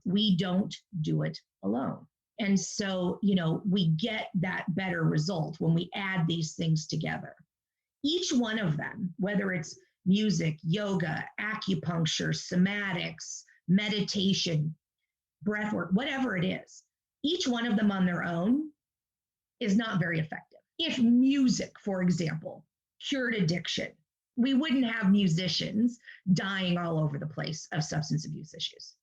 we don't do it alone. And so, we get that better result when we add these things together. Each one of them, whether it's music, yoga, acupuncture, somatics, meditation, breathwork, whatever it is, each one of them on their own is not very effective. If music, for example, cured addiction, we wouldn't have musicians dying all over the place of substance abuse issues,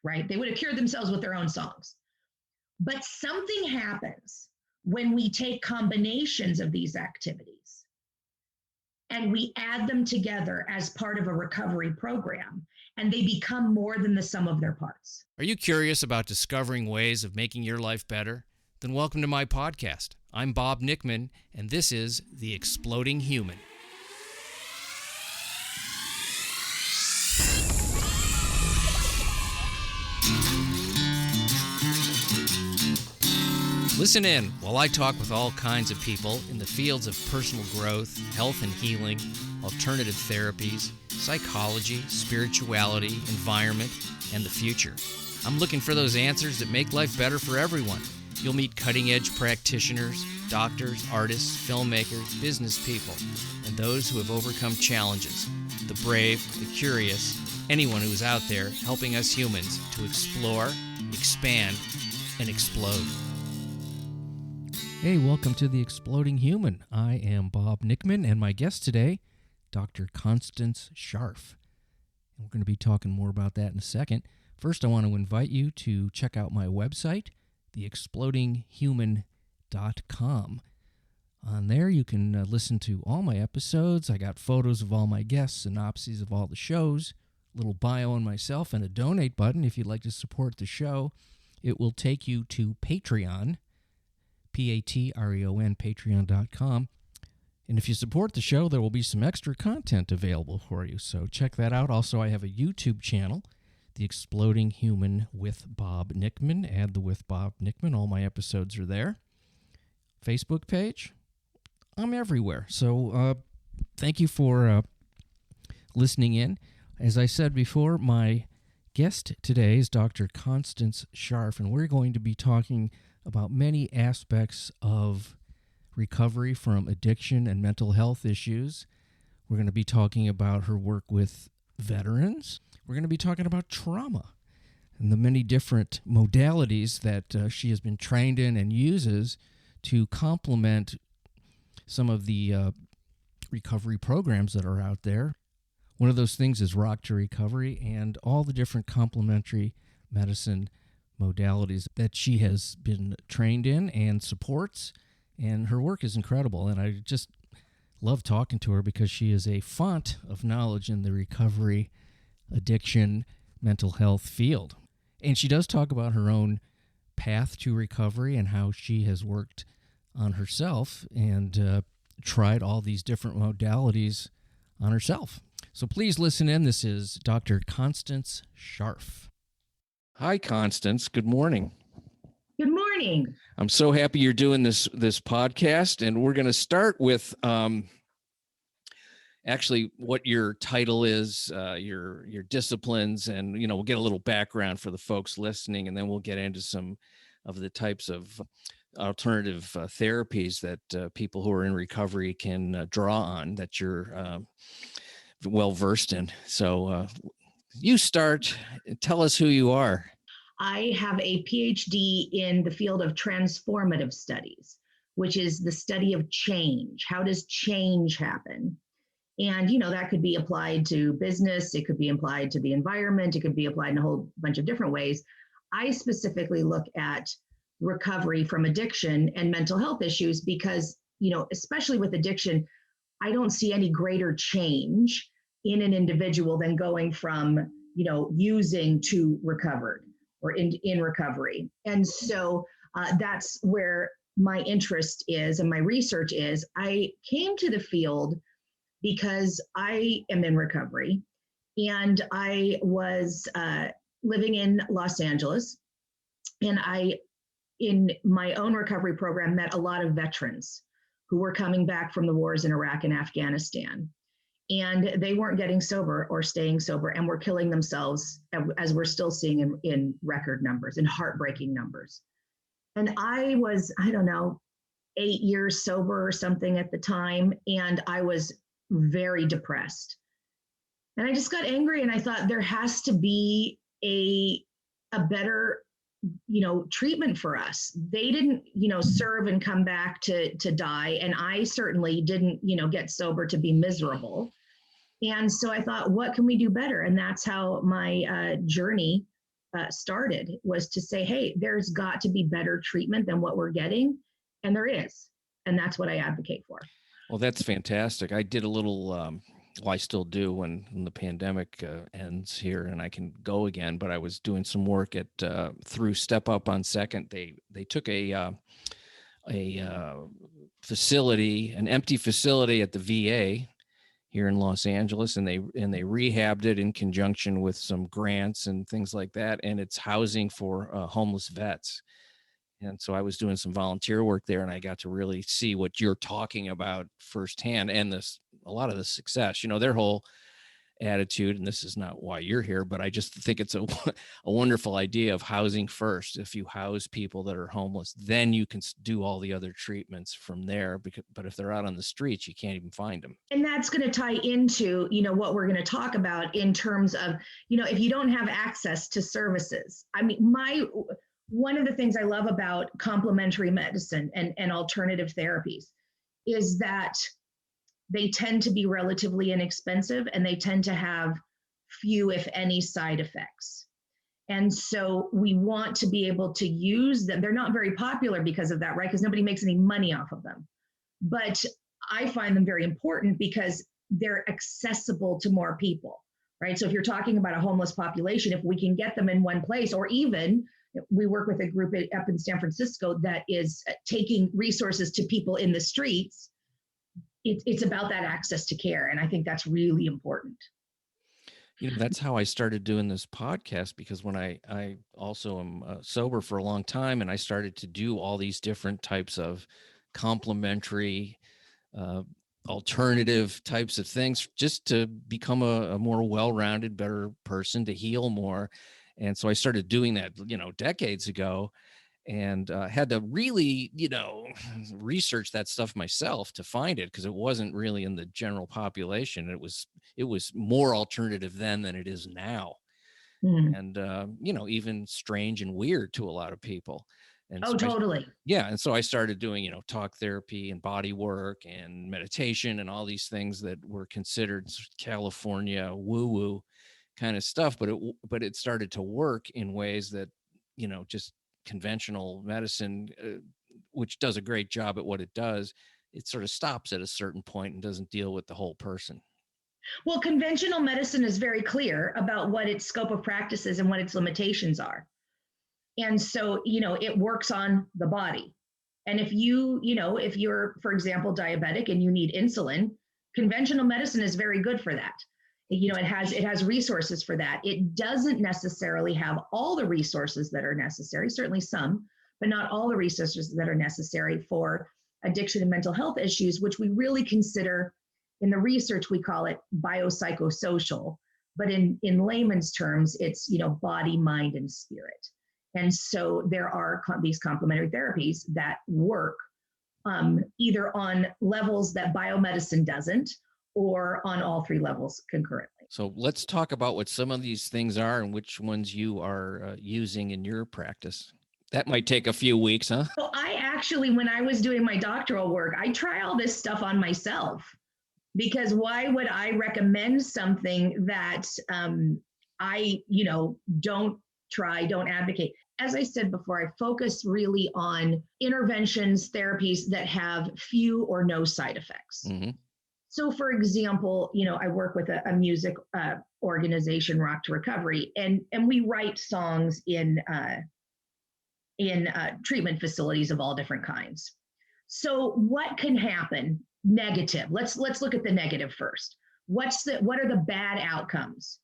right? They would have cured themselves with their own songs. But something happens when we take combinations of these activities and we add them together as part of a recovery program, and they become more than the sum of their parts. Are you curious about discovering ways of making your life better? Then welcome to my podcast. I'm Bob Nickman, and this is The Exploding Human. Listen in while I talk with all kinds of people in the fields of personal growth, health and healing, alternative therapies, psychology, spirituality, environment, and the future. I'm looking for those answers that make life better for everyone. You'll meet cutting-edge practitioners, doctors, artists, filmmakers, business people, and those who have overcome challenges. The brave, the curious, anyone who is out there helping us humans to explore, expand, and explode. Hey, welcome to The Exploding Human. I am Bob Nickman, and my guest today, Dr. CONSTANCE SCHARFF. And we're going to be talking more about that in a second. First, I want to invite you to check out my website, theexplodinghuman.com. On there, you can listen to all my episodes. I got photos of all my guests, synopses of all the shows, a little bio on myself, and a donate button if you'd like to support the show. It will take you to Patreon, Patreon, patreon.com. And if you support the show, there will be some extra content available for you. So check that out. Also, I have a YouTube channel, The Exploding Human with Bob Nickman. Add the with Bob Nickman. All my episodes are there. Facebook page. I'm everywhere. So thank you for listening in. As I said before, my guest today is Dr. CONSTANCE SCHARFF, and we're going to be talking about many aspects of recovery from addiction and mental health issues. We're going to be talking about her work with veterans. We're going to be talking about trauma and the many different modalities that she has been trained in and uses to complement some of the recovery programs that are out there. One of those things is Rock to Recovery and all the different complementary medicine modalities that she has been trained in and supports, and her work is incredible. And I just love talking to her because she is a font of knowledge in the recovery, addiction, mental health field. And she does talk about her own path to recovery and how she has worked on herself and tried all these different modalities on herself. So please listen in. This is Dr. CONSTANCE SCHARFF. Hi, Constance. Good morning. Good morning. I'm so happy you're doing this podcast, and we're going to start with actually what your title is, your disciplines, and we'll get a little background for the folks listening, and then we'll get into some of the types of alternative therapies that people who are in recovery can draw on that you're well versed in. So you start. Tell us who you are. I have a PhD in the field of transformative studies, which is the study of change. How does change happen? And, that could be applied to business. It could be applied to the environment. It could be applied in a whole bunch of different ways. I specifically look at recovery from addiction and mental health issues because, especially with addiction, I don't see any greater change in an individual than going from, using to recovered or in recovery. And so that's where my interest is and my research is. I came to the field because I am in recovery, and I was living in Los Angeles, and I, in my own recovery program, met a lot of veterans who were coming back from the wars in Iraq and Afghanistan. and they weren't getting sober or staying sober and were killing themselves, as we're still seeing in record numbers, in heartbreaking numbers. And I was, I don't know, 8 years sober or something at the time, and I was very depressed. And I just got angry, and I thought there has to be a better, treatment for us. They didn't, serve and come back to die, and I certainly didn't, get sober to be miserable. And so I thought, what can we do better? And that's how my journey started, was to say, hey, there's got to be better treatment than what we're getting. And there is. And that's what I advocate for. Well, that's fantastic. I did a little, well, I still do when the pandemic ends here and I can go again, but I was doing some work at through Step Up on Second. They took a facility, an empty facility at the VA here in Los Angeles, and they rehabbed it in conjunction with some grants and things like that, and it's housing for homeless vets. And so I was doing some volunteer work there, and I got to really see what you're talking about firsthand, and a lot of the success. Their whole attitude, and this is not why you're here, but I just think it's a wonderful idea of housing first. If you house people that are homeless, then you can do all the other treatments from there. But if they're out on the streets, you can't even find them. And that's going to tie into, what we're going to talk about in terms of, if you don't have access to services. I mean, one of the things I love about complementary medicine and alternative therapies is that they tend to be relatively inexpensive, and they tend to have few, if any, side effects. And so we want to be able to use them. They're not very popular because of that, right? Because nobody makes any money off of them. But I find them very important because they're accessible to more people, right? So if you're talking about a homeless population, if we can get them in one place, or even we work with a group up in San Francisco that is taking resources to people in the streets. It's about that access to care. And I think that's really important. That's how I started doing this podcast, because when I also am sober for a long time, and I started to do all these different types of complementary, alternative types of things, just to become a more well-rounded, better person, to heal more. And so I started doing that, decades ago, and had to really, research that stuff myself to find it, because it wasn't really in the general population. It was more alternative then than it is now. And, even strange and weird to a lot of people. And so totally. And so I started doing, talk therapy and body work and meditation and all these things that were considered California woo-woo kind of stuff, but it started to work in ways that, just conventional medicine, which does a great job at what it does, it sort of stops at a certain point and doesn't deal with the whole person. Well, conventional medicine is very clear about what its scope of practice is and what its limitations are. And so, it works on the body. And if if you're, for example, diabetic and you need insulin, conventional medicine is very good for that. It has resources for that. It doesn't necessarily have all the resources that are necessary, certainly some, but not all the resources that are necessary for addiction and mental health issues, which we really consider, in the research, we call it biopsychosocial, but in layman's terms, it's, body, mind, and spirit. And so there are these complementary therapies that work either on levels that biomedicine doesn't, or on all three levels concurrently. So let's talk about what some of these things are and which ones you are using in your practice. That might take a few weeks, huh? Well, I actually, when I was doing my doctoral work, I try all this stuff on myself, because why would I recommend something that I, don't advocate? As I said before, I focus really on interventions, therapies that have few or no side effects. Mm-hmm. So, for example, I work with a music organization, Rock to Recovery, and we write songs in treatment facilities of all different kinds. So, what can happen? Negative. Let's look at the negative first. What are the bad outcomes?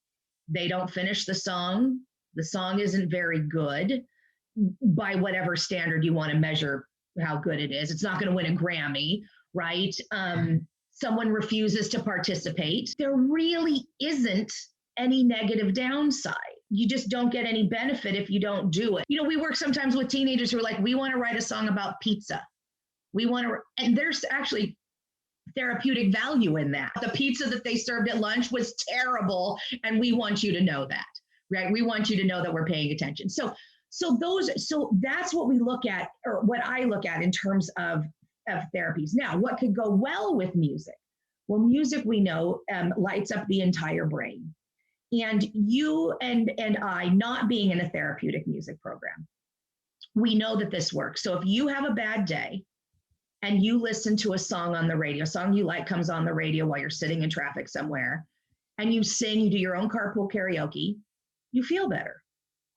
They don't finish the song. The song isn't very good by whatever standard you want to measure how good it is. It's not going to win a Grammy, right? someone refuses to participate, there really isn't any negative downside. You just don't get any benefit if you don't do it. We work sometimes with teenagers who are like, we want to write a song about pizza. And there's actually therapeutic value in that. The pizza that they served at lunch was terrible, and we want you to know that, right? We want you to know that we're paying attention. So that's what we look at, or what I look at in terms of therapies. Now, what could go well with music? Well, music, we know, lights up the entire brain. And you and I, not being in a therapeutic music program, we know that this works. So if you have a bad day and you listen to a song on the radio, a song you like comes on the radio while you're sitting in traffic somewhere, and you sing, you do your own carpool karaoke, you feel better.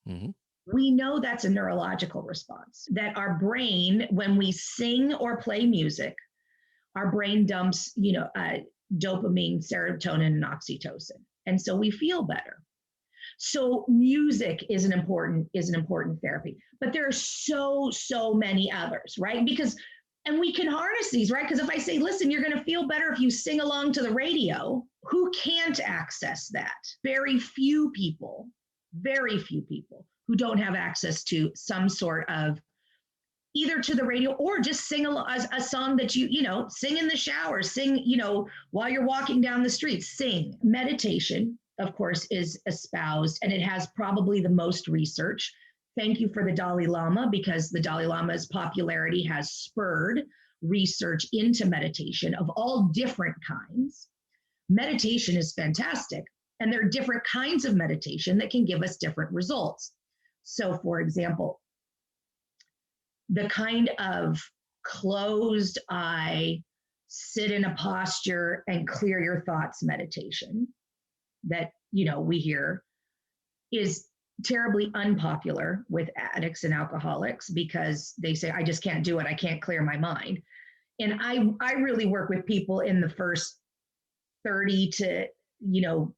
Mm-hmm. We know that's a neurological response, that our brain, when we sing or play music, our brain dumps, dopamine, serotonin, and oxytocin. And so we feel better. So music is an important therapy, but there are so many others, right? And we can harness these, right? Because if I say, listen, you're going to feel better if you sing along to the radio, who can't access that? Very few people who don't have access to some sort of, either to the radio or just sing a song that you sing in the shower, sing, while you're walking down the street, sing. Meditation, of course, is espoused, and it has probably the most research. Thank you for the Dalai Lama, because the Dalai Lama's popularity has spurred research into meditation of all different kinds. Meditation is fantastic, and there are different kinds of meditation that can give us different results. So, for example, the kind of closed eye, sit in a posture and clear your thoughts meditation that, we hear is terribly unpopular with addicts and alcoholics, because they say, I just can't do it. I can't clear my mind. And I really work with people in the first 30 to,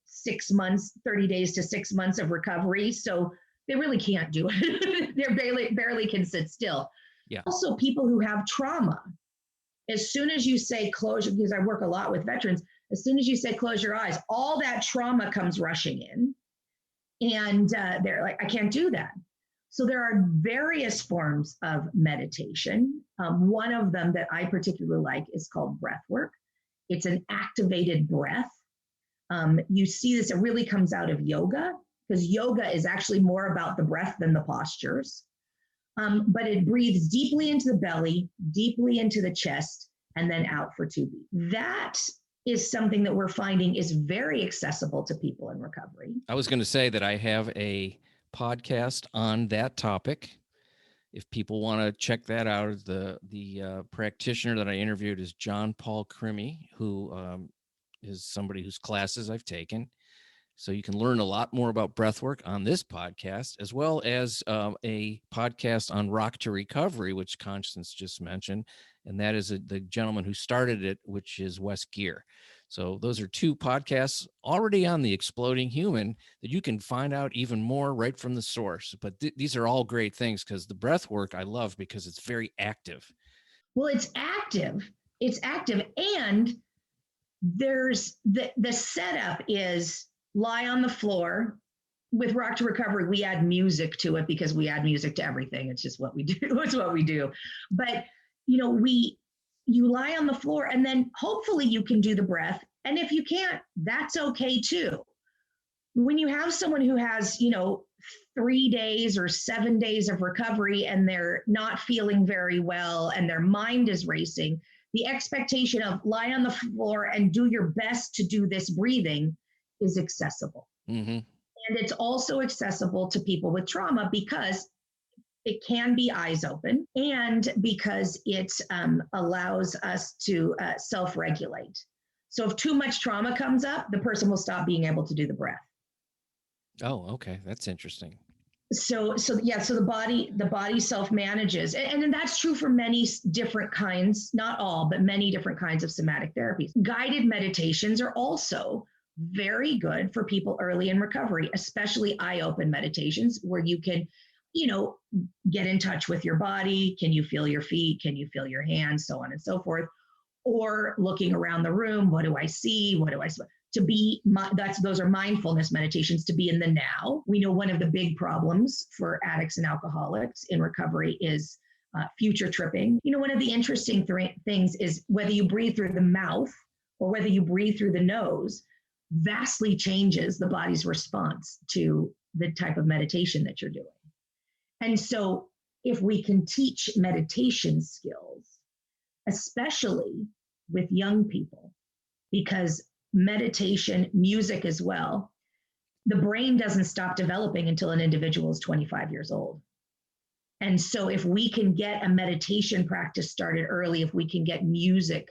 6 months, 30 days to 6 months of recovery. So they really can't do it. They barely can sit still. Yeah. Also, people who have trauma, as soon as you say close, because I work a lot with veterans, as soon as you say close your eyes, all that trauma comes rushing in. And they're like, I can't do that. So there are various forms of meditation. One of them that I particularly like is called Breathwork. It's an activated breath. You see this, it really comes out of yoga, because yoga is actually more about the breath than the postures. But it breathes deeply into the belly, deeply into the chest, and then out for 2 beats. That is something that we're finding is very accessible to people in recovery. I was going to say that I have a podcast on that topic. If people want to check that out, the practitioner that I interviewed is John Paul Crimmy, who is somebody whose classes I've taken. So you can learn a lot more about breathwork on this podcast, as well as a podcast on Rock to Recovery, which Constance just mentioned. And that is the gentleman who started it, which is Wes Geer. So those are 2 podcasts already on the Exploding Human that you can find out even more right from the source. But these are all great things, because the breathwork I love because it's very active. Well, it's active. And there's the setup is lie on the floor. With Rock to Recovery, we add music to it because we add music to everything. It's just what we do. It's what we do. But, you lie on the floor, and then hopefully you can do the breath. And if you can't, that's okay too. When you have someone who has, 3 days or 7 days of recovery, and they're not feeling very well and their mind is racing, the expectation of lie on the floor and do your best to do this breathing is accessible. Mm-hmm. And it's also accessible to people with trauma, because it can be eyes open, and because it allows us to self-regulate. So if too much trauma comes up, the person will stop being able to do the breath. Oh, okay. That's interesting. So the body self-manages. And that's true for many different kinds, not all, but many different kinds of somatic therapies. Guided meditations are also very good for people early in recovery, especially eye-open meditations, where you can, get in touch with your body. Can you feel your feet? Can you feel your hands? So on and so forth. or looking around the room. What do I see? What do I see? To be, those are mindfulness meditations, to be in the now. We know one of the big problems for addicts and alcoholics in recovery is future tripping. You know, one of the interesting things is whether you breathe through the mouth or whether you breathe through the nose, vastly changes the body's response to the type of meditation that you're doing. And so if we can teach meditation skills, especially with young people, because meditation, music as well, the brain doesn't stop developing until an individual is 25 years old. And so if we can get a meditation practice started early, if we can get music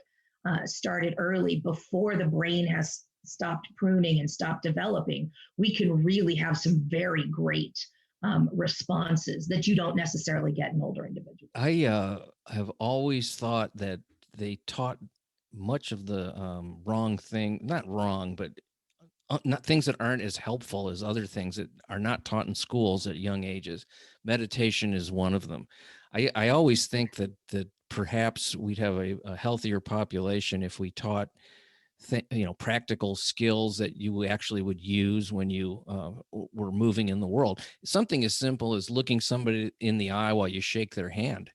started early before the brain has stopped pruning and stopped developing, we can really have some very great responses that you don't necessarily get in older individuals. I have always thought that they taught much of the wrong thing, not wrong, but not things that aren't as helpful as other things that are not taught in schools at young ages. Meditation is one of them. I always think that perhaps we'd have a healthier population if we taught practical skills that you actually would use when you were moving in the world. Something as simple as looking somebody in the eye while you shake their hand.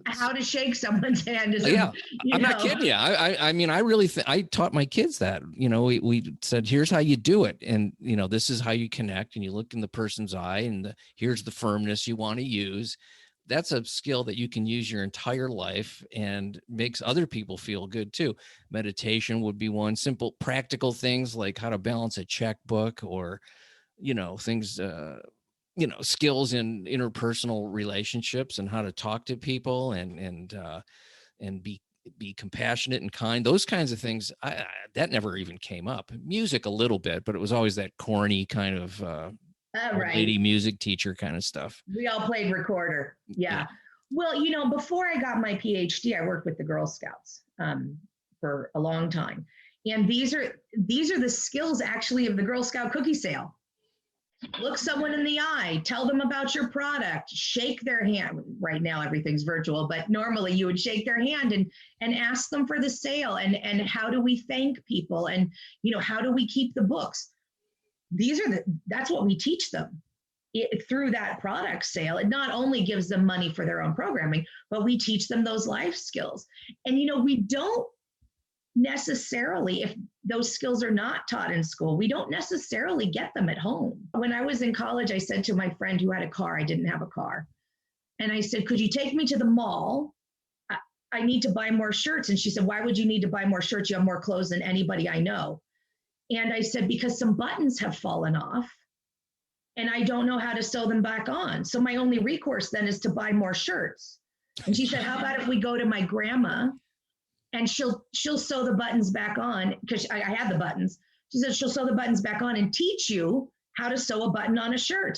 How to shake someone's hand is, yeah, I'm not kidding you. I mean, I really I taught my kids that. We said, here's how you do it, and this is how you connect, and you look in the person's eye, and here's the firmness you want to use. That's a skill that you can use your entire life and makes other people feel good too. Meditation would be one. Simple, practical things like how to balance a checkbook, or, things, skills in interpersonal relationships and how to talk to people and be compassionate and kind. Those kinds of things, that never even came up. Music a little bit, but it was always that corny kind of, right. lady music teacher kind of stuff. We all played recorder. Yeah. Well, before I got my PhD, I worked with the Girl Scouts for a long time. And these are the skills actually of the Girl Scout cookie sale. Look someone in the eye, tell them about your product, shake their hand. Right now, everything's virtual, but normally you would shake their hand and ask them for the sale. And how do we thank people? And, how do we keep the books? That's what we teach them through that product sale. It not only gives them money for their own programming, but we teach them those life skills. And, we don't necessarily, if those skills are not taught in school, we don't necessarily get them at home. When I was in college, I said to my friend who had a car, I didn't have a car. And I said, could you take me to the mall? I need to buy more shirts. And she said, why would you need to buy more shirts? You have more clothes than anybody I know. And I said, because some buttons have fallen off and I don't know how to sew them back on. So my only recourse then is to buy more shirts. And she said, how about if we go to my grandma and she'll sew the buttons back on, because I had the buttons. She said, she'll sew the buttons back on and teach you how to sew a button on a shirt.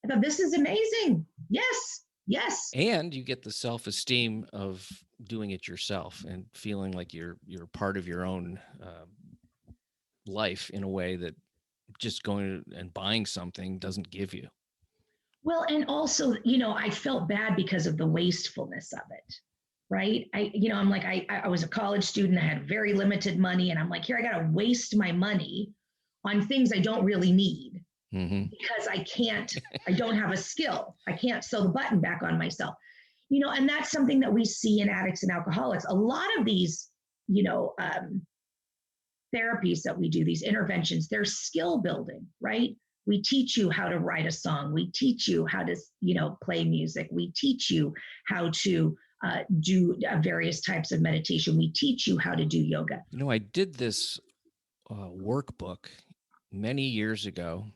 I thought, this is amazing. Yes. And you get the self-esteem of doing it yourself and feeling like you're part of your own life in a way that just going and buying something doesn't give you. Well, and also, I felt bad because of the wastefulness of it, right? I'm like, I was a college student, I had very limited money, and I'm like, here, I got to waste my money on things I don't really need because I don't have a skill. I can't sew the button back on myself, and that's something that we see in addicts and alcoholics. A lot of these, therapies that we do, these interventions, they're skill building, right? We teach you how to write a song. We teach you how to, play music. We teach you how to do various types of meditation. We teach you how to do yoga. I did this workbook many years ago.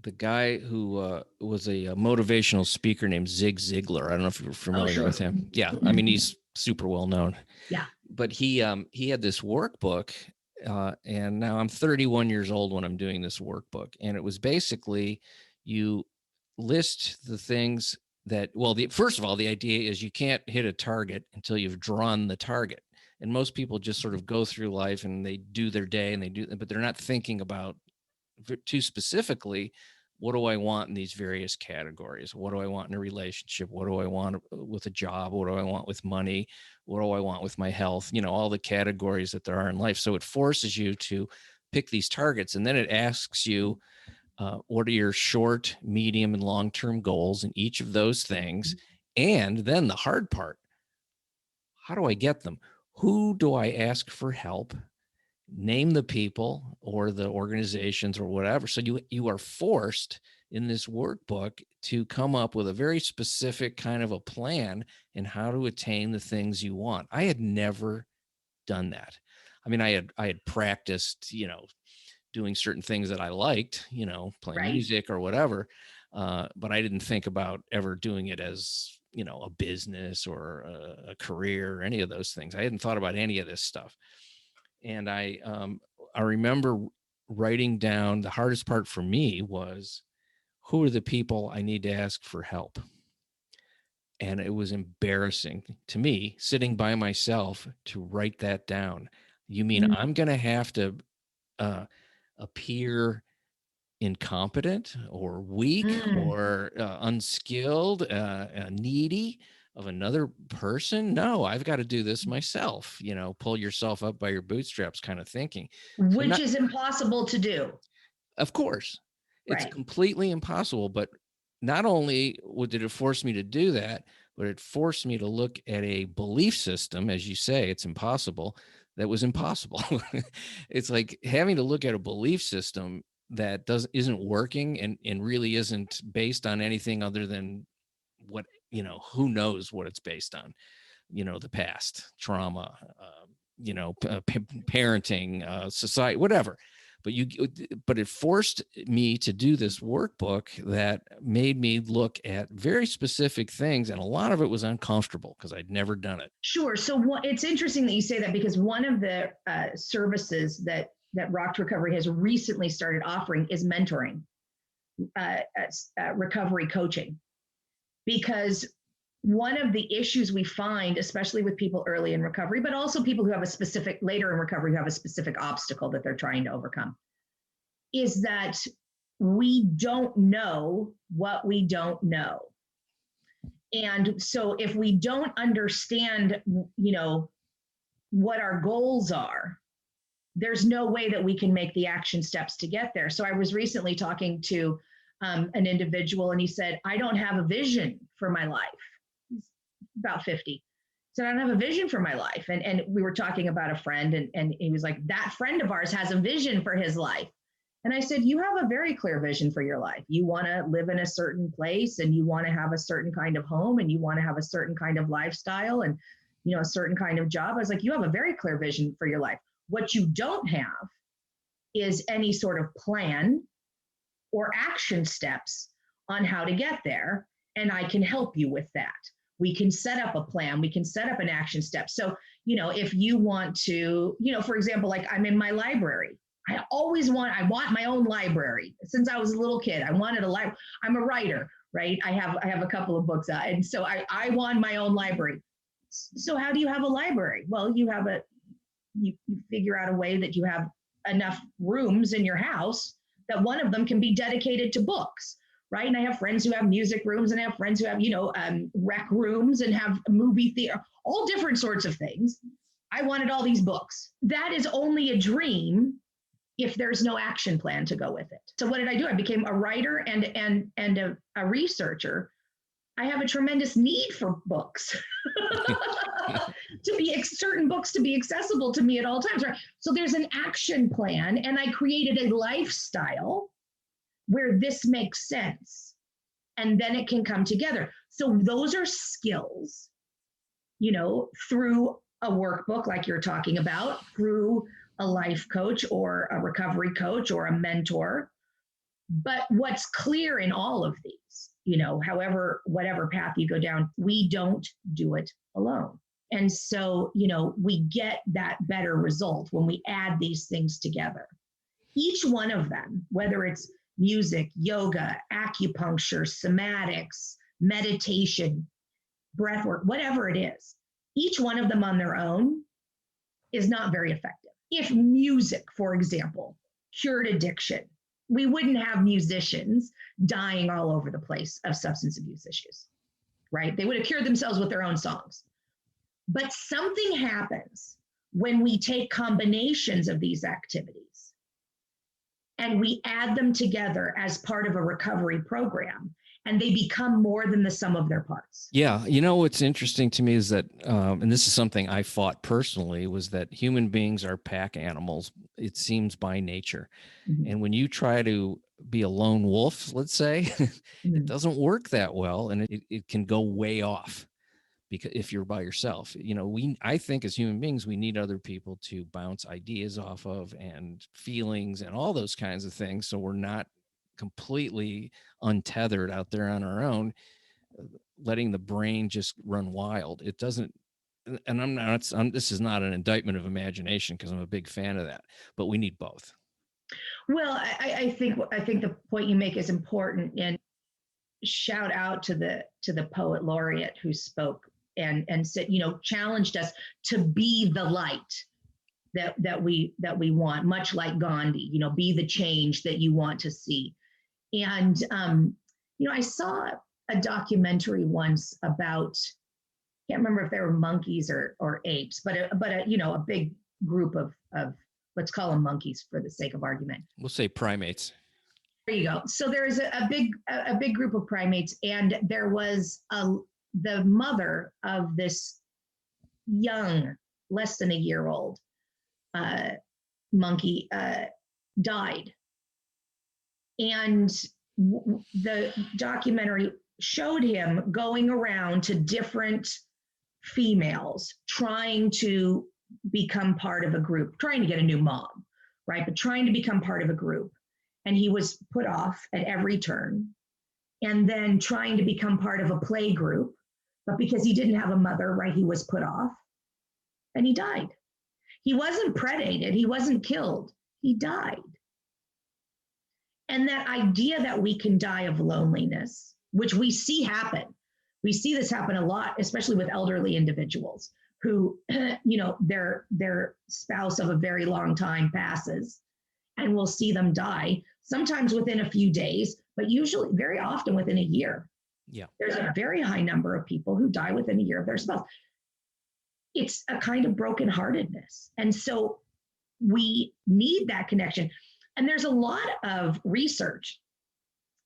The guy who was a motivational speaker named Zig Ziglar. I don't know if you're familiar with him. Yeah. I mean, he's super well known. Yeah. But he had this workbook. And now I'm 31 years old when I'm doing this workbook. And it was basically, you list the things that, first of all, the idea is you can't hit a target until you've drawn the target. And most people just sort of go through life and they do their day and but they're not thinking about too specifically what do I want in these various categories? What do I want in a relationship? What do I want with a job? What do I want with money? What do I want with my health? All the categories that there are in life. So it forces you to pick these targets, and then it asks you, what are your short, medium, and long-term goals in each of those things? And then the hard part, how do I get them? Who do I ask for help? Name the people or the organizations or whatever. So you are forced in this workbook to come up with a very specific kind of a plan in how to attain the things you want. I had never done that. I mean, I had practiced, doing certain things that I liked, playing Right. music or whatever. But I didn't think about ever doing it as, a business or a career or any of those things. I hadn't thought about any of this stuff. And I remember writing down, the hardest part for me was, who are the people I need to ask for help? And it was embarrassing to me sitting by myself to write that down. You mean I'm going to have to appear incompetent or weak or unskilled, needy of another person? No, I've got to do this myself. Pull yourself up by your bootstraps kind of thinking. Which is impossible to do. Of course, it's completely impossible. But not only did it force me to do that, but it forced me to look at a belief system, as you say, it's impossible. That was impossible. It's like having to look at a belief system that isn't working and really isn't based on anything other than what, who knows what it's based on, the past, trauma, parenting, society, whatever. But it forced me to do this workbook that made me look at very specific things. And a lot of it was uncomfortable because I'd never done it. Sure. So it's interesting that you say that, because one of the services that Rock to Recovery has recently started offering is mentoring, recovery coaching. Because one of the issues we find, especially with people early in recovery, but also people who have later in recovery who have a specific obstacle that they're trying to overcome, is that we don't know what we don't know. And so if we don't understand, what our goals are, there's no way that we can make the action steps to get there. So I was recently talking to an individual, and he said, I don't have a vision for my life. He's about 50. He said, I don't have a vision for my life. And we were talking about a friend, and he was like, that friend of ours has a vision for his life. And I said, you have a very clear vision for your life. You want to live in a certain place, and you want to have a certain kind of home, and you want to have a certain kind of lifestyle, and a certain kind of job. I was like, you have a very clear vision for your life. What you don't have is any sort of plan or action steps on how to get there. And I can help you with that. We can set up a plan. We can set up an action step. So, if you want to, for example, like I'm in my library. I want my own library. Since I was a little kid, I wanted a library. I'm a writer, right? I have a couple of books out. And so I want my own library. So how do you have a library? Well, you figure out a way that you have enough rooms in your house that one of them can be dedicated to books, right? And I have friends who have music rooms, and I have friends who have, rec rooms and have movie theater, all different sorts of things. I wanted all these books. That is only a dream if there's no action plan to go with it. So what did I do? I became a writer and a researcher. I have a tremendous need for books. Certain books to be accessible to me at all times, right? So there's an action plan, and I created a lifestyle where this makes sense, and then it can come together. So those are skills, through a workbook like you're talking about, through a life coach or a recovery coach or a mentor. But what's clear in all of these, whatever path you go down, we don't do it alone. And so, we get that better result when we add these things together. Each one of them, whether it's music, yoga, acupuncture, somatics, meditation, breathwork, whatever it is, each one of them on their own is not very effective. If music, for example, cured addiction, we wouldn't have musicians dying all over the place of substance abuse issues, right? They would have cured themselves with their own songs. But something happens when we take combinations of these activities and we add them together as part of a recovery program, and they become more than the sum of their parts. Yeah. You know, what's interesting to me is that, and this is something I fought personally, was that human beings are pack animals, it seems, by nature. Mm-hmm. And when you try to be a lone wolf, let's say, Mm-hmm. it doesn't work that well. And it can go way off, because if you're by yourself, you know, I think as human beings, we need other people to bounce ideas off of, and feelings and all those kinds of things. So we're not completely untethered out there on our own, letting the brain just run wild. It doesn't, and this is not an indictment of imagination, because I'm a big fan of that, but we need both. Well, I think the point you make is important, and shout out to the poet laureate who spoke and said, you know, challenged us to be the light that we want, much like Gandhi, you know, be the change that you want to see. And you know, I saw a documentary once about, can't remember if they were monkeys or apes, but you know, a big group of let's call them monkeys for the sake of argument. We'll say primates. There you go. So there is a big group of primates, and there was the mother of this young, less than a year old monkey died. And the documentary showed him going around to different females, trying to become part of a group, trying to get a new mom, right? But trying to become part of a group. And he was put off at every turn. And then trying to become part of a play group, but because he didn't have a mother, right, he was put off, and he died. He wasn't predated, he wasn't killed, he died. And that idea that we can die of loneliness, which we see happen, we see this happen a lot, especially with elderly individuals who, you know, their spouse of a very long time passes, and we'll see them die, sometimes within a few days, but usually very often within a year. Yeah. There's a very high number of people who die within a year of their spouse. It's a kind of brokenheartedness. And so we need that connection. And there's a lot of research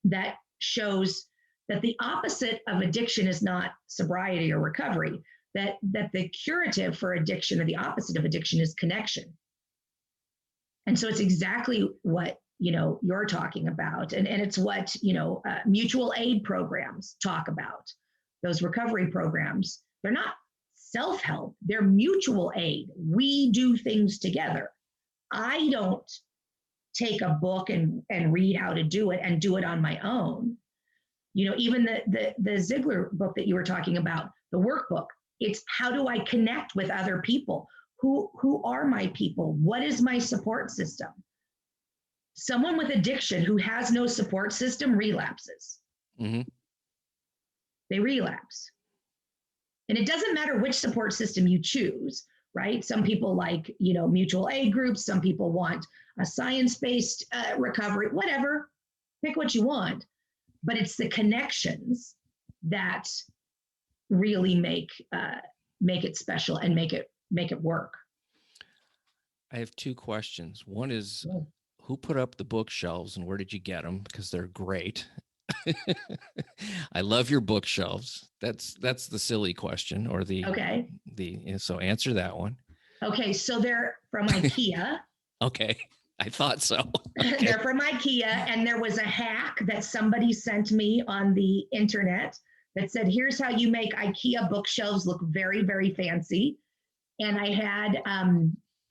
that shows that the opposite of addiction is not sobriety or recovery, that the curative for addiction, or the opposite of addiction, is connection. And so it's exactly what, you know, you're talking about. And it's what, you know, mutual aid programs talk about. Those recovery programs, they're not self-help, they're mutual aid. We do things together. I don't take a book and read how to do it and do it on my own. You know, even the Ziegler book that you were talking about, the workbook, it's how do I connect with other people? Who are my people? What is my support system? Someone with addiction who has no support system relapses. Mm-hmm. They relapse. And it doesn't matter which support system you choose, right? Some people like, you know, mutual aid groups. Some people want a science-based recovery, whatever, pick what you want. But it's the connections that really make it special and make it work. I have two questions. One is, who put up the bookshelves and where did you get them? Because they're great. I love your bookshelves. That's the silly question, or so answer that one. Okay, so they're from IKEA. Okay, I thought so. Okay. They're from IKEA, and there was a hack that somebody sent me on the internet that said, here's how you make IKEA bookshelves look very, very fancy. And I had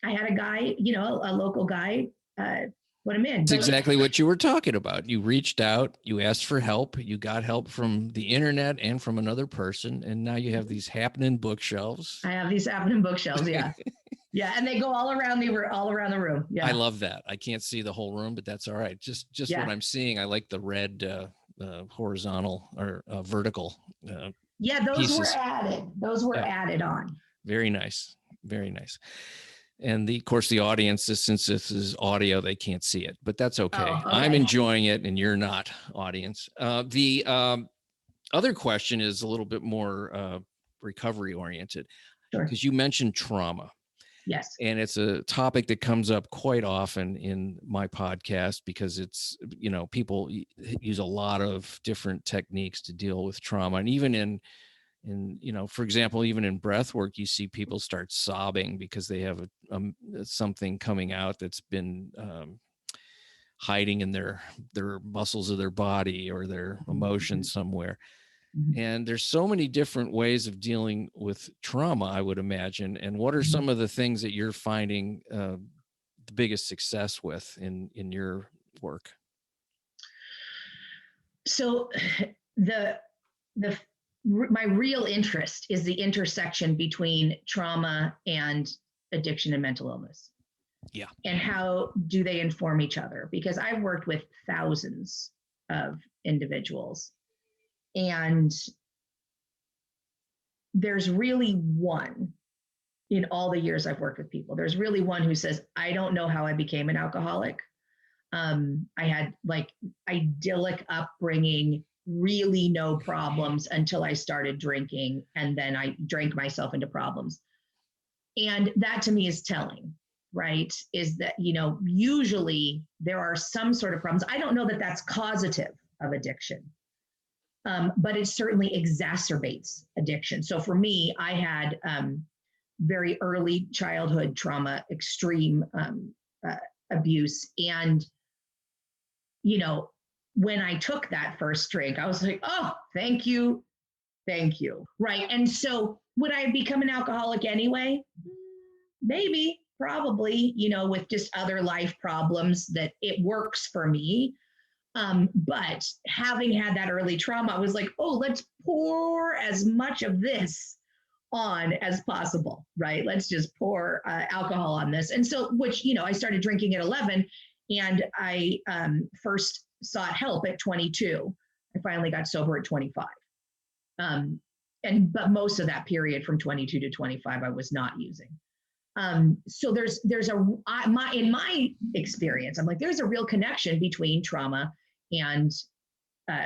a guy, you know, a local guy, put them in. It's exactly what you were talking about. You reached out, you asked for help, you got help from the internet and from another person, and now you have these happening bookshelves. I have these happening bookshelves, yeah. Yeah, and they go all around the room. Yeah. I love that. I can't see the whole room, but that's all right. Just what I'm seeing. I like the red horizontal or vertical yeah, those pieces. were added. Those were added on. Very nice. Very nice. And of course, the audience, since this is audio, they can't see it, but that's okay. Oh, okay. I'm enjoying it, and you're not, audience. The other question is a little bit more recovery oriented, Sure. because you mentioned trauma. Yes. And it's a topic that comes up quite often in my podcast, because it's, people use a lot of different techniques to deal with trauma. And even in, for example, even in breathwork, you see people start sobbing because they have something coming out that's been hiding in their muscles of their body or their emotions somewhere. And there's so many different ways of dealing with trauma, I would imagine. And what are some of the things that you're finding the biggest success with in your work? So my real interest is the intersection between trauma and addiction and mental illness. Yeah. And how do they inform each other? Because I've worked with thousands of individuals, and there's really one, in all the years I've worked with people, there's really one who says, I don't know how I became an alcoholic. I had like idyllic upbringing, really no problems until I started drinking, and then I drank myself into problems. And that to me is telling, right? Is that, usually there are some sort of problems. I don't know that that's causative of addiction, but it certainly exacerbates addiction. So for me, I had very early childhood trauma, extreme abuse. And, when I took that first drink, I was like, oh, thank you. Thank you. Right. And so would I become an alcoholic anyway? Maybe, probably, with just other life problems, that it works for me. But having had that early trauma, I was like, oh, let's pour as much of this on as possible, right? Let's just pour alcohol on this. And so, which, I started drinking at 11, and I first sought help at 22. I finally got sober at 25. But most of that period from 22 to 25, I was not using. So in my experience, I'm like, there's a real connection between trauma and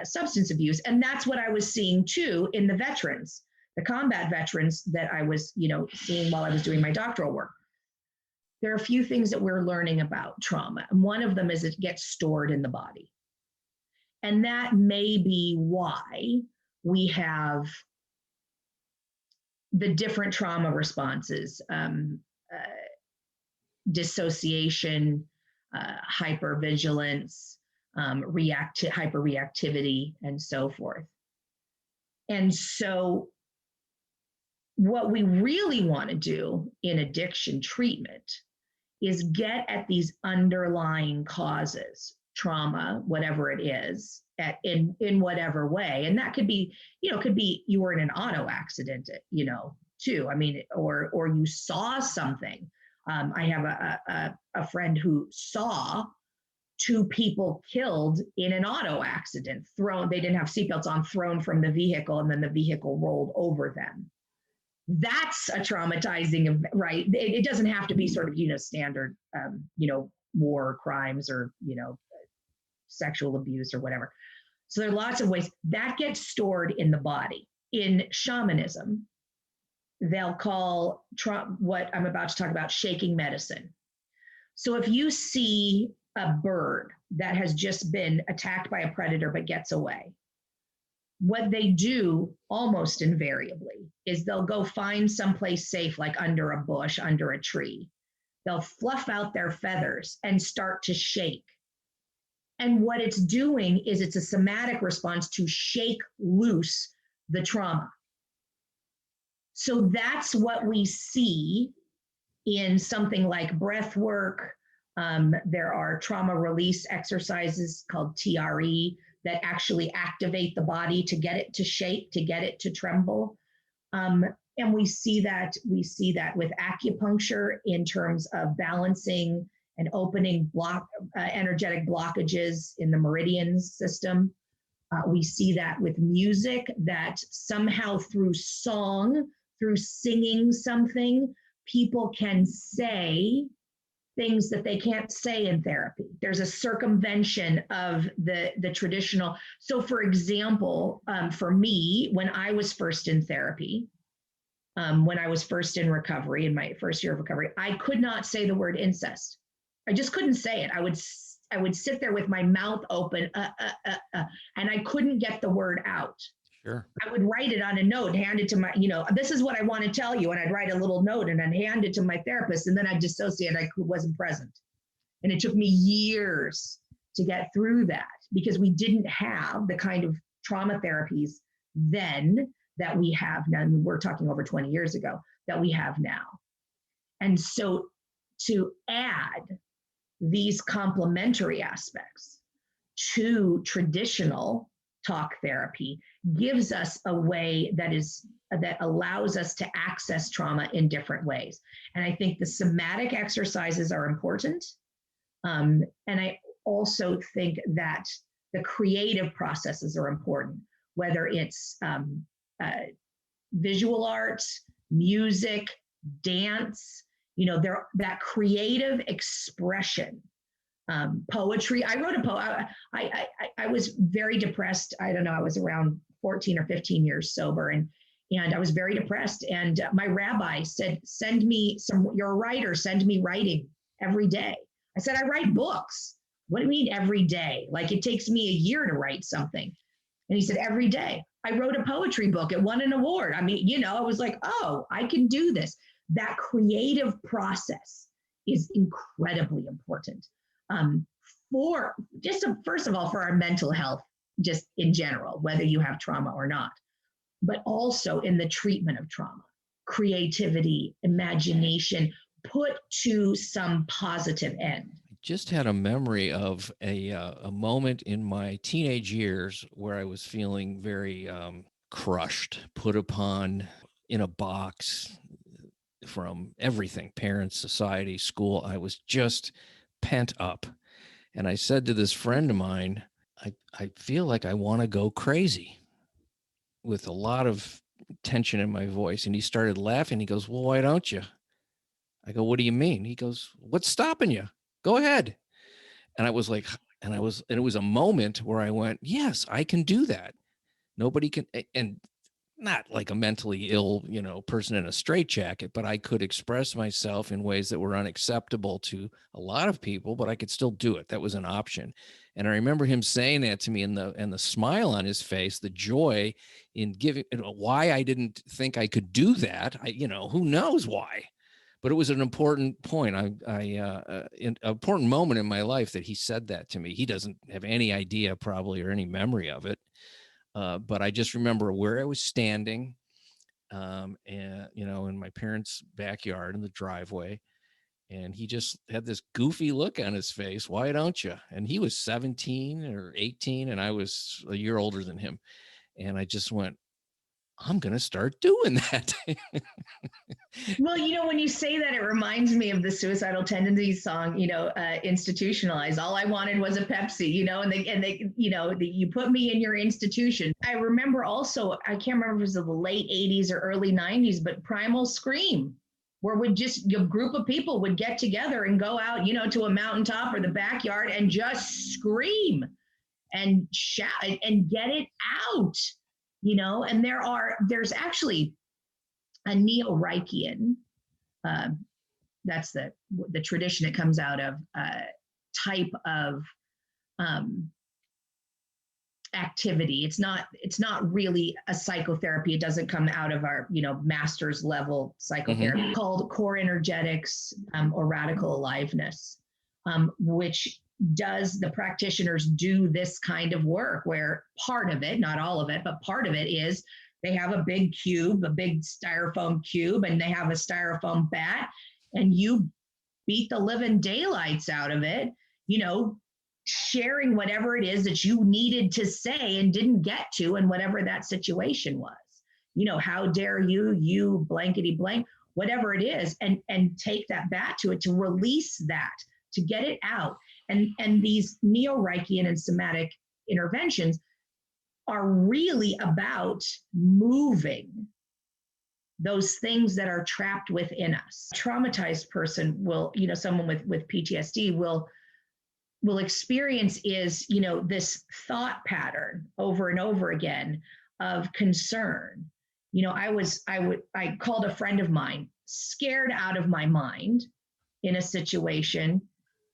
substance abuse. And that's what I was seeing too in the veterans, the combat veterans that I was, seeing while I was doing my doctoral work. There are a few things that we're learning about trauma. And one of them is it gets stored in the body. And that may be why we have the different trauma responses, dissociation, hypervigilance, hyperreactivity, and so forth. And so what we really want to do in addiction treatment is get at these underlying causes, trauma, whatever it is, in whatever way. And that could be, you were in an auto accident, too. I mean, or you saw something. I have a friend who saw two people killed in an auto accident, they didn't have seatbelts on, thrown from the vehicle, and then the vehicle rolled over them. That's a traumatizing event, right? It doesn't have to be sort of, standard, war crimes or, sexual abuse or whatever. So there are lots of ways that gets stored in the body. In shamanism, they'll call what I'm about to talk about shaking medicine. So if you see a bird that has just been attacked by a predator but gets away, what they do almost invariably is they'll go find someplace safe, like under a bush, under a tree. They'll fluff out their feathers and start to shake. And what it's doing is it's a somatic response to shake loose the trauma. So that's what we see in something like breath work. There are trauma release exercises called TRE that actually activate the body to get it to shake, to get it to tremble. And we see that with acupuncture in terms of balancing and opening energetic blockages in the meridian system. We see that with music, that somehow through song, through singing something, people can say things that they can't say in therapy. There's a circumvention of the traditional. So for example, for me, when I was first in therapy, when I was first in recovery, in my first year of recovery, I could not say the word incest. I just couldn't say it. I would sit there with my mouth open, and I couldn't get the word out. Sure. I would write it on a note, hand it to my, this is what I want to tell you. And I'd write a little note and I'd hand it to my therapist, and then I'd dissociate. I wasn't present. And it took me years to get through that because we didn't have the kind of trauma therapies then that we have now. And we're talking over 20 years ago that we have now. And so to add these complementary aspects to traditional talk therapy gives us a way that allows us to access trauma in different ways. And I think the somatic exercises are important. And I also think that the creative processes are important, whether it's visual arts, music, dance, that creative expression. Poetry. I wrote a poem. I was very depressed. I don't know. I was around 14 or 15 years sober, and I was very depressed. And my rabbi said, "Send me some. You're a writer. Send me writing every day." I said, "I write books." What do you mean every day? Like it takes me a year to write something. And he said, "Every day." I wrote a poetry book. It won an award. I mean, I was like, "Oh, I can do this." That creative process is incredibly important. For just first of all, for our mental health, just in general, whether you have trauma or not, but also in the treatment of trauma, creativity, imagination, put to some positive end. I just had a memory of a moment in my teenage years where I was feeling very crushed, put upon in a box from everything, parents, society, school. I was just pent up. And I said to this friend of mine, I feel like I want to go crazy, with a lot of tension in my voice. And he started laughing. He goes, "Well, why don't you?" I go, "What do you mean?" He goes, "What's stopping you? Go ahead." And I was like, and it was a moment where I went, yes, I can do that. Nobody can, and not like a mentally ill, person in a straitjacket, but I could express myself in ways that were unacceptable to a lot of people, but I could still do it. That was an option. And I remember him saying that to me, and the smile on his face, the joy in giving, why I didn't think I could do that. Who knows why, but it was an important point. An important moment in my life that he said that to me. He doesn't have any idea probably, or any memory of it. But I just remember where I was standing, and, in my parents' backyard in the driveway. And he just had this goofy look on his face. "Why don't you?" And he was 17 or 18, and I was a year older than him. And I just went, I'm going to start doing that. Well, when you say that, it reminds me of the Suicidal Tendencies song, Institutionalized. All I wanted was a Pepsi, and they, you put me in your institution. I remember also, I can't remember if it was the late 80s or early 90s, but Primal Scream, where a group of people would get together and go out, to a mountaintop or the backyard and just scream and shout and get it out, and there's actually a Neo-Reichian, that's the tradition it comes out of, type of activity. It's not really a psychotherapy. It doesn't come out of our, master's level psychotherapy, called core energetics, or radical aliveness, which the practitioners do this kind of work, where part of it, not all of it, but part of it is they have a big styrofoam cube, and they have a styrofoam bat, and you beat the living daylights out of it, sharing whatever it is that you needed to say and didn't get to, and whatever that situation was. How dare you blankety blank, whatever it is, and take that back to it, to release that, to get it out. And these Neo-Reichian and somatic interventions are really about moving those things that are trapped within us. A traumatized person will, someone with PTSD will experience is, this thought pattern over and over again of concern. I called a friend of mine scared out of my mind in a situation.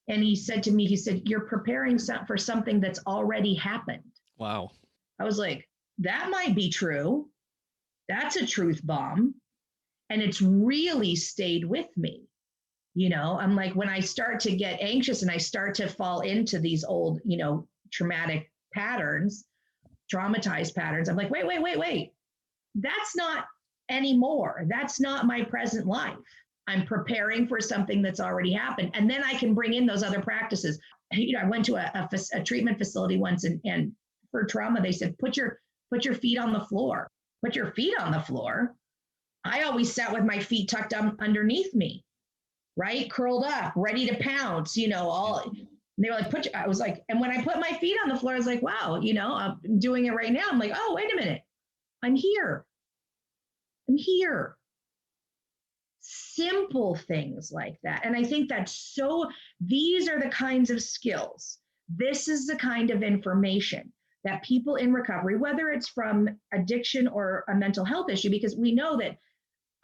And he said to me, you're preparing for something that's already happened. Wow. I was like, that might be true. That's a truth bomb. And it's really stayed with me. I'm like, when I start to get anxious and I start to fall into these old, traumatic patterns, traumatized patterns, I'm like, wait. That's not anymore. That's not my present life. I'm preparing for something that's already happened. And then I can bring in those other practices. I went to a treatment facility once and for trauma, they said, put your feet on the floor. Put your feet on the floor. I always sat with my feet tucked underneath me, right? Curled up, ready to pounce, all. And they were like, I was like, and when I put my feet on the floor, I was like, wow, I'm doing it right now. I'm like, oh, wait a minute. I'm here. Simple things like that. And I think these are the kinds of skills. This is the kind of information that people in recovery, whether it's from addiction or a mental health issue, because we know that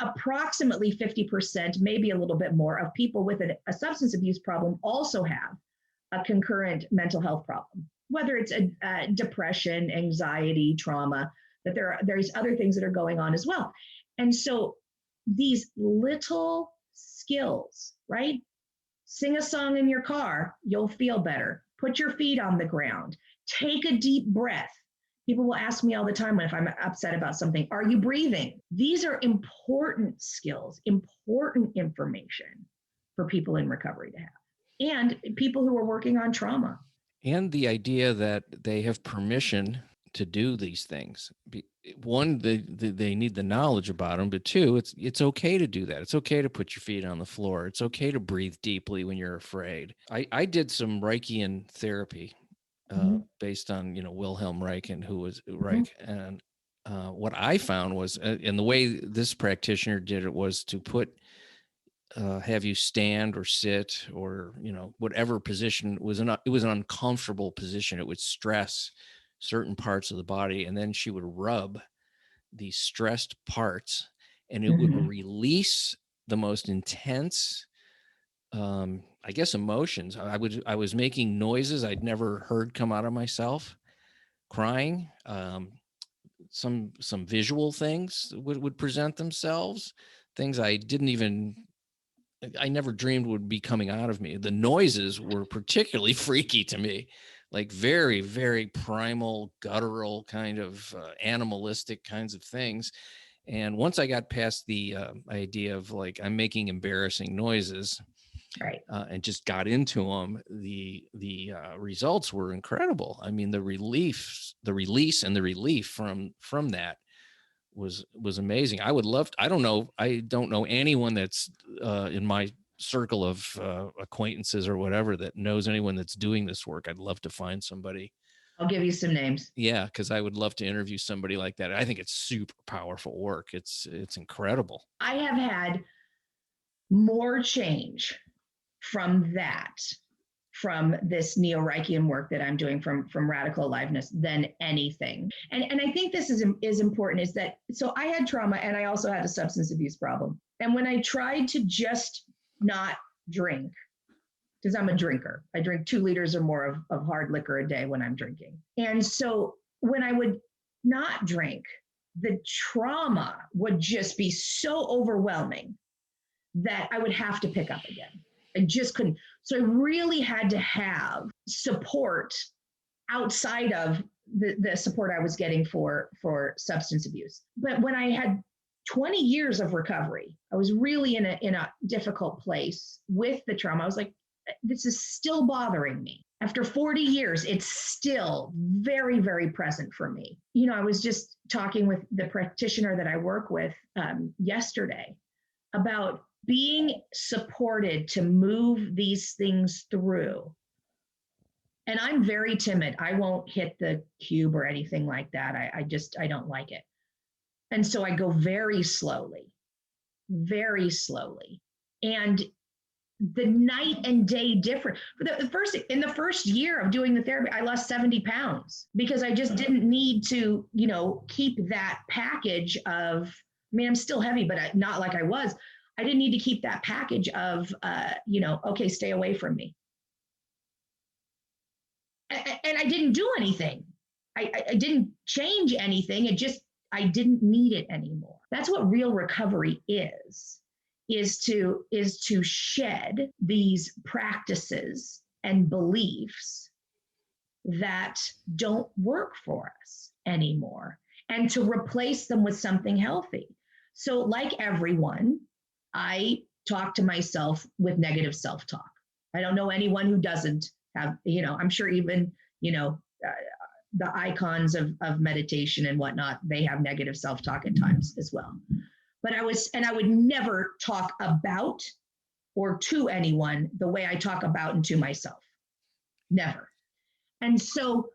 approximately 50%, maybe a little bit more, of people with a substance abuse problem also have a concurrent mental health problem, whether it's a depression, anxiety, trauma, that there's other things that are going on as well. And so these little skills, right? Sing a song in your car, you'll feel better. Put your feet on the ground. Take a deep breath. People will ask me all the time if I'm upset about something, are you breathing? These are important skills, important information for people in recovery to have, and people who are working on trauma. And the idea that they have permission to do these things. One, they need the knowledge about them, but two, it's okay to do that. It's okay to put your feet on the floor. It's okay to breathe deeply when you're afraid. I did some Reichian therapy based on, Wilhelm Reich, who was Reich. And what I found was, and the way this practitioner did it was to have you stand or sit or, whatever position it was an uncomfortable position. It would stress certain parts of the body. And then she would rub these stressed parts and it would release the most intense, I guess, emotions. I was making noises I'd never heard come out of myself, crying, some visual things would present themselves, things I never dreamed would be coming out of me. The noises were particularly freaky to me, like very, very primal, guttural kind of animalistic kinds of things. And once I got past the idea of like, I'm making embarrassing noises, right, and just got into them, the results were incredible. I mean, the release and the relief from that was amazing. I don't know anyone that's in my circle of acquaintances or whatever that knows anyone that's doing this work. I'd love to find somebody. I'll give you some names. Yeah, because I would love to interview somebody like that. I think it's super powerful work. It's incredible. I have had more change from this Neo-Reichian work that I'm doing from Radical Aliveness than anything. And I think this is important, is that, so I had trauma and I also had a substance abuse problem. And when I tried to just not drink, because I'm a drinker, I drink 2 liters or more of hard liquor a day when I'm drinking. And so when I would not drink, the trauma would just be so overwhelming that I would have to pick up again. I just couldn't. So I really had to have support outside of the support I was getting for substance abuse. But when I had 20 years of recovery, I was really in a difficult place with the trauma. I was like, this is still bothering me. After 40 years, it's still very, very present for me. I was just talking with the practitioner that I work with yesterday about being supported to move these things through. And I'm very timid. I won't hit the cube or anything like that. I don't like it. And so I go very slowly. very slowly. And the night and day difference. In the first year of doing the therapy, I lost 70 pounds because I just didn't need to, keep that package of, I'm still heavy, but not like I was. I didn't need to keep that package of, okay, stay away from me. And I didn't do anything. I didn't change anything. I didn't need it anymore. That's what real recovery is to shed these practices and beliefs that don't work for us anymore and to replace them with something healthy. So like everyone, I talk to myself with negative self-talk. I don't know anyone who doesn't have, I'm sure even, the icons of meditation and whatnot, they have negative self-talk at times as well. But I would never talk about or to anyone the way I talk about and to myself. Never. And so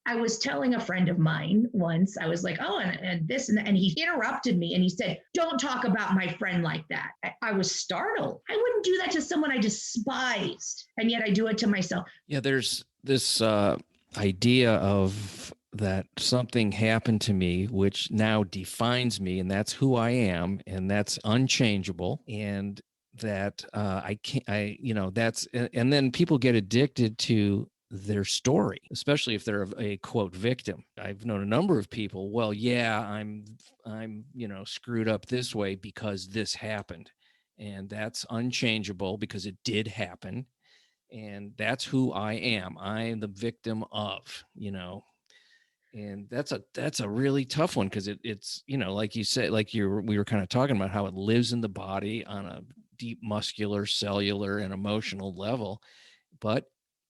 I was telling a friend of mine once, I was like, oh, and this and that, and he interrupted me and he said, don't talk about my friend like that. I was startled. I wouldn't do that to someone I despised. And yet I do it to myself. Yeah, there's this idea of that something happened to me, which now defines me, and that's who I am, and that's unchangeable. And that and then people get addicted to their story, especially if they're a quote victim. I've known a number of people, well, yeah, I'm screwed up this way because this happened, and that's unchangeable because it did happen, and that's who I am. I am the victim of, and that's a really tough one because it's like you said, we were kind of talking about how it lives in the body on a deep muscular, cellular, and emotional level. But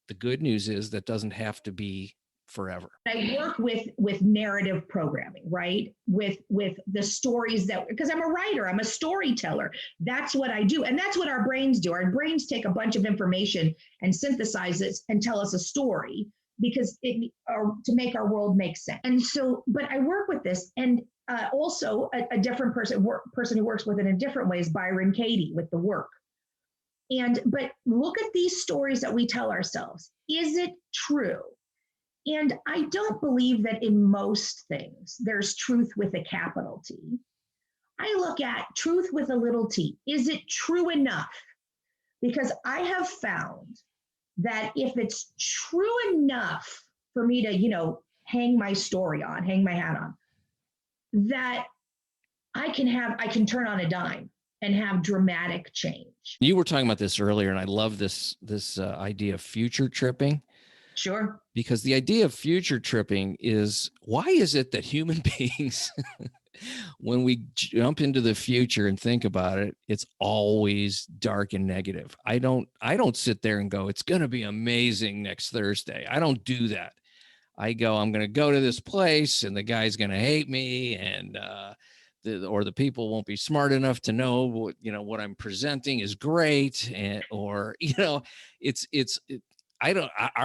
the good news is that doesn't have to be forever. I work with narrative programming, right? With the stories because I'm a writer, I'm a storyteller. That's what I do. And that's what our brains do. Our brains take a bunch of information and synthesize it and tell us a story because to make our world make sense. And so, but I work with this, and also a different person who works with it in different ways, Byron Katie, with the work. But look at these stories that we tell ourselves. Is it true? And I don't believe that in most things there's truth with a capital T. I look at truth with a little t. Is it true enough? Because I have found that if it's true enough for me to, hang my hat on, that I can turn on a dime and have dramatic change. You were talking about this earlier, and I love this idea of future tripping. Sure. Because the idea of future tripping is, why is it that human beings, when we jump into the future and think about it, it's always dark and negative. I don't sit there and go, it's going to be amazing next Thursday. I don't do that. I go, I'm going to go to this place and the guy's going to hate me, and or the people won't be smart enough to know what I'm presenting is great, are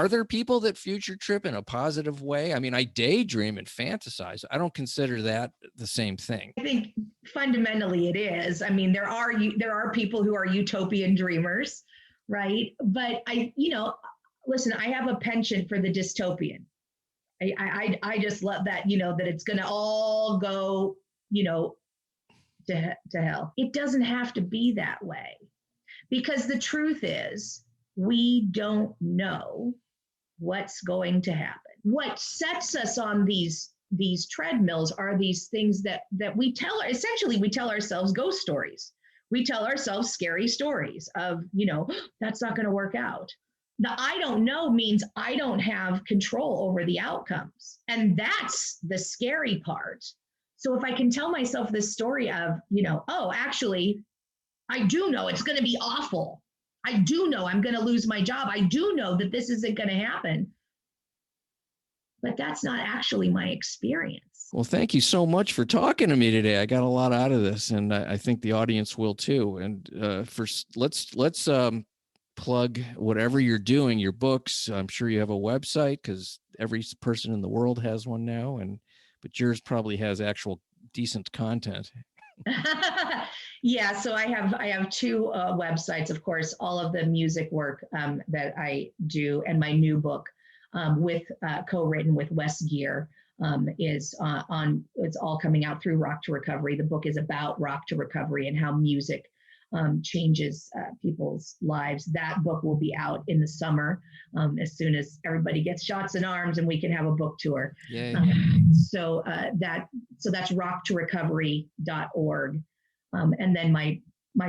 there people that future trip in a positive way? I mean, I daydream and fantasize. I don't consider that the same thing. I think fundamentally it is. I mean, there are people who are utopian dreamers, right? But listen, I have a penchant for the dystopian. I just love that, that it's going to all go, to hell. It doesn't have to be that way, because the truth is, we don't know what's going to happen. What sets us on these treadmills are these things that we tell ourselves ghost stories. We tell ourselves scary stories of, that's not going to work out. The I don't know means I don't have control over the outcomes. And that's the scary part. So if I can tell myself this story of, actually, I do know it's going to be awful. I do know I'm going to lose my job. I do know that this isn't going to happen. But that's not actually my experience. Well, thank you so much for talking to me today. I got a lot out of this, and I think the audience will too. And let's plug whatever you're doing, your books. I'm sure you have a website, because every person in the world has one now, but yours probably has actual decent content. Yeah, so I have two websites, of course, all of the music work that I do, and my new book with co-written with Wes Gear is on. It's all coming out through Rock to Recovery. The book is about Rock to Recovery and how music changes people's lives. That book will be out in the summer as soon as everybody gets shots in arms and we can have a book tour. Yay. So that's rocktorecovery.org. And then my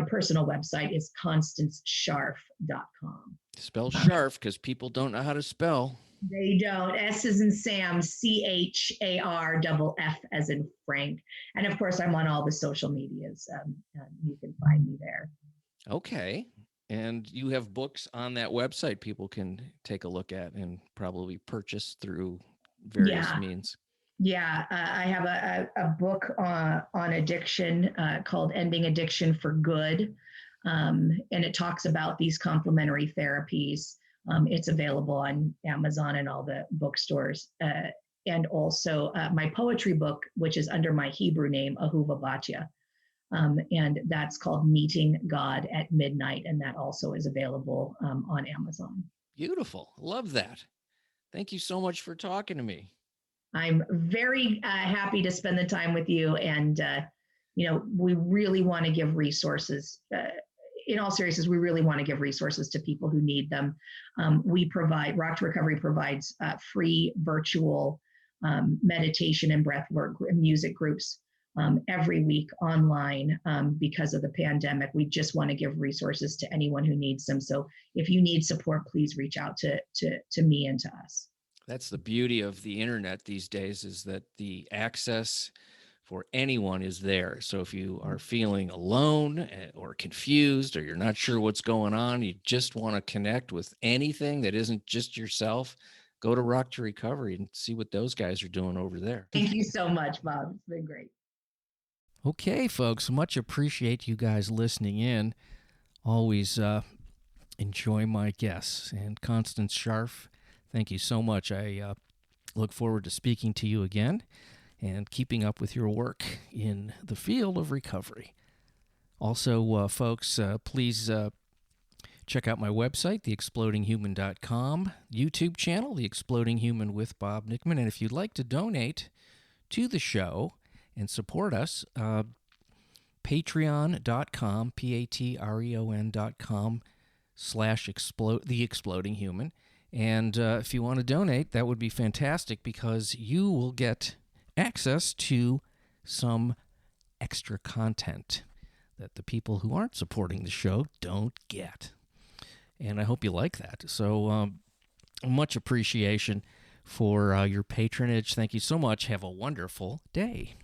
personal website is constancescharf.com. Spell Scharff because people don't know how to spell. They don't. S as in Sam, CHARFF as in Frank. And of course, I'm on all the social medias. You can find me there. Okay. And you have books on that website people can take a look at and probably purchase through various means. Yeah, I have a book on addiction called Ending Addiction for Good. And it talks about these complementary therapies. It's available on Amazon and all the bookstores. And also my poetry book, which is under my Hebrew name, Ahuva Batya. And that's called Meeting God at Midnight. And that also is available on Amazon. Beautiful. Love that. Thank you so much for talking to me. I'm very happy to spend the time with you. And, we really want to give resources. In all seriousness, we really want to give resources to people who need them. Rock to Recovery provides free virtual meditation and breathwork music groups every week online because of the pandemic. We just want to give resources to anyone who needs them. So if you need support, please reach out to me and to us. That's the beauty of the internet these days, is that the access for anyone is there. So if you are feeling alone or confused, or you're not sure what's going on, you just want to connect with anything that isn't just yourself, go to Rock to Recovery and see what those guys are doing over there. Thank you so much, Bob. It's been great. Okay, folks, much appreciate you guys listening in. Always enjoy my guests. And Constance Scharff, thank you so much. I look forward to speaking to you again and keeping up with your work in the field of recovery. Also, folks, please check out my website, theexplodinghuman.com, YouTube channel, The Exploding Human with Bob Nickman. And if you'd like to donate to the show and support us, patreon.com, patreon.com /The Exploding Human. And if you want to donate, that would be fantastic, because you will get access to some extra content that the people who aren't supporting the show don't get. And I hope you like that. So much appreciation for your patronage. Thank you so much. Have a wonderful day.